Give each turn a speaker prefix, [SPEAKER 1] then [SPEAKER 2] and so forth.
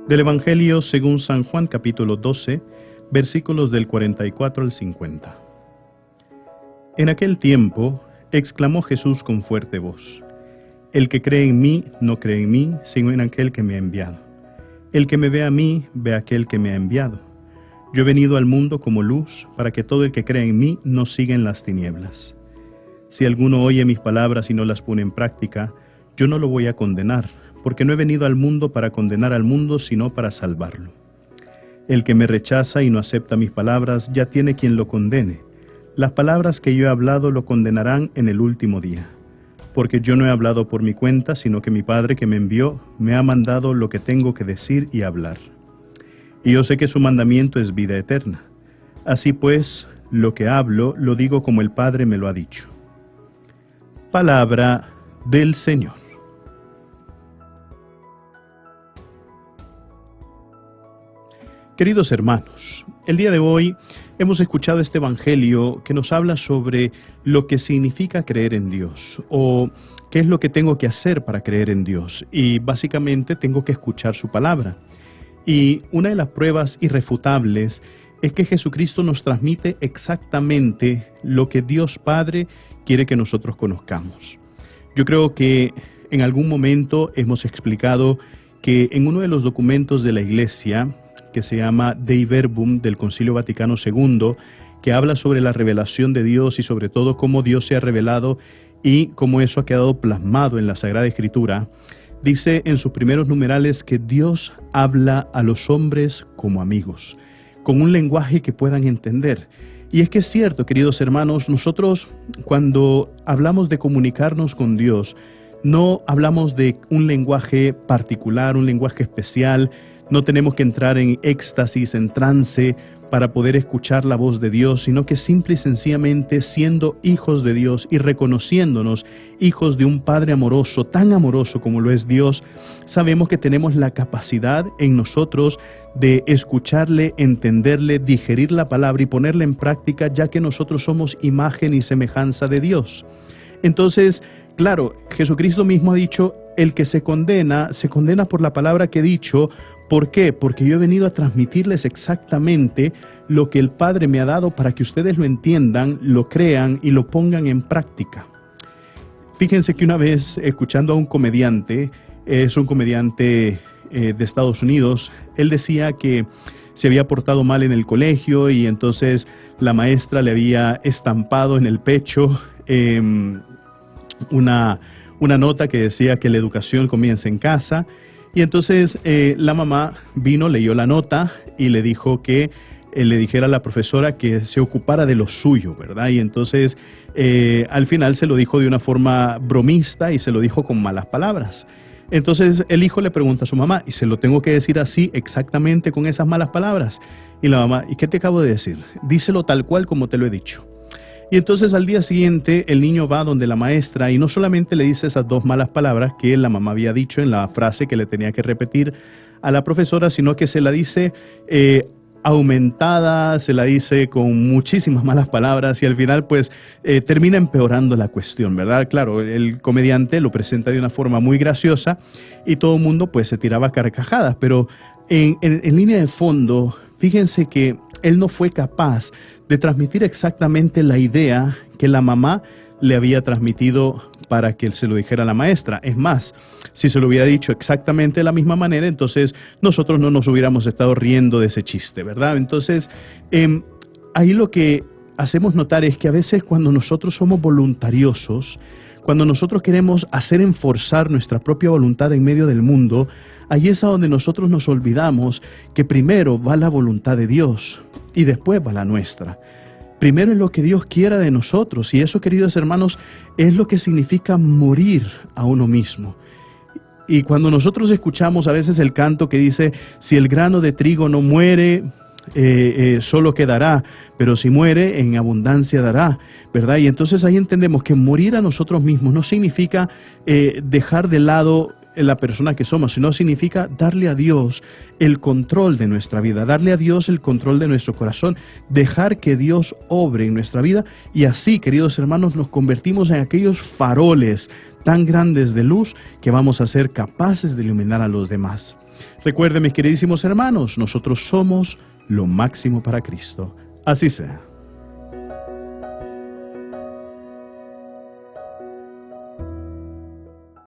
[SPEAKER 1] Del Evangelio según San Juan capítulo 12, versículos del 44 al 50. En aquel tiempo exclamó Jesús con fuerte voz: El que cree en mí no cree en mí, sino en aquel que me ha enviado. El que me ve a mí, ve a aquel que me ha enviado. Yo he venido al mundo como luz, para que todo el que cree en mí no siga en las tinieblas. Si alguno oye mis palabras y no las pone en práctica, yo no lo voy a condenar, porque no he venido al mundo para condenar al mundo, sino para salvarlo. El que me rechaza y no acepta mis palabras, ya tiene quien lo condene. Las palabras que yo he hablado lo condenarán en el último día. Porque yo no he hablado por mi cuenta, sino que mi Padre que me envió me ha mandado lo que tengo que decir y hablar. Y yo sé que su mandamiento es vida eterna. Así pues, lo que hablo lo digo como el Padre me lo ha dicho. Palabra del Señor. Queridos hermanos, el día de hoy hemos escuchado este evangelio que nos habla sobre lo que significa creer en Dios o qué es lo que tengo que hacer para creer en Dios. Y básicamente tengo que escuchar su palabra. Y una de las pruebas irrefutables es que Jesucristo nos transmite exactamente lo que Dios Padre quiere que nosotros conozcamos. Yo creo que en algún momento hemos explicado que en uno de los documentos de la Iglesia, que se llama Dei Verbum del Concilio Vaticano II, que habla sobre la revelación de Dios y sobre todo cómo Dios se ha revelado y cómo eso ha quedado plasmado en la Sagrada Escritura, dice en sus primeros numerales que Dios habla a los hombres como amigos, con un lenguaje que puedan entender. Y es que es cierto, queridos hermanos, nosotros cuando hablamos de comunicarnos con Dios, no hablamos de un lenguaje particular, un lenguaje especial. No tenemos que entrar en éxtasis, en trance, para poder escuchar la voz de Dios, sino que simple y sencillamente siendo hijos de Dios y reconociéndonos hijos de un Padre amoroso, tan amoroso como lo es Dios, sabemos que tenemos la capacidad en nosotros de escucharle, entenderle, digerir la palabra y ponerla en práctica, ya que nosotros somos imagen y semejanza de Dios. Entonces, claro, Jesucristo mismo ha dicho: el que se condena por la palabra que he dicho. ¿Por qué? Porque yo he venido a transmitirles exactamente lo que el Padre me ha dado para que ustedes lo entiendan, lo crean y lo pongan en práctica. Fíjense que una vez, escuchando a un comediante, es un comediante de Estados Unidos, él decía que se había portado mal en el colegio y entonces la maestra le había estampado en el pecho una nota que decía que la educación comienza en casa. Y entonces la mamá vino, leyó la nota y le dijo que le dijera a la profesora que se ocupara de lo suyo, ¿verdad? Y entonces al final se lo dijo de una forma bromista y se lo dijo con malas palabras. Entonces el hijo le pregunta a su mamá: ¿y se lo tengo que decir así, exactamente con esas malas palabras? Y la mamá: ¿y qué te acabo de decir? Díselo tal cual como te lo he dicho. Y entonces al día siguiente el niño va donde la maestra y no solamente le dice esas dos malas palabras que la mamá había dicho en la frase que le tenía que repetir a la profesora, sino que se la dice aumentada, se la dice con muchísimas malas palabras y al final pues termina empeorando la cuestión, ¿verdad? Claro, el comediante lo presenta de una forma muy graciosa y todo el mundo pues se tiraba carcajadas, pero en línea de fondo, fíjense que él no fue capaz de transmitir exactamente la idea que la mamá le había transmitido para que él se lo dijera a la maestra. Es más, si se lo hubiera dicho exactamente de la misma manera, entonces nosotros no nos hubiéramos estado riendo de ese chiste, ¿verdad? Entonces, ahí lo que hacemos notar es que a veces cuando nosotros somos voluntariosos, cuando nosotros queremos hacer enforzar nuestra propia voluntad en medio del mundo, ahí es a donde nosotros nos olvidamos que primero va la voluntad de Dios y después va la nuestra. Primero es lo que Dios quiera de nosotros y eso, queridos hermanos, es lo que significa morir a uno mismo. Y cuando nosotros escuchamos a veces el canto que dice: si el grano de trigo no muere, solo quedará, pero si muere, en abundancia dará, ¿verdad? Y entonces ahí entendemos que morir a nosotros mismos no significa dejar de lado la persona que somos, sino significa darle a Dios el control de nuestra vida, darle a Dios el control de nuestro corazón, dejar que Dios obre en nuestra vida y así, queridos hermanos, nos convertimos en aquellos faroles tan grandes de luz que vamos a ser capaces de iluminar a los demás. Recuerden, mis queridísimos hermanos, nosotros somos lo máximo para Cristo. Así sea.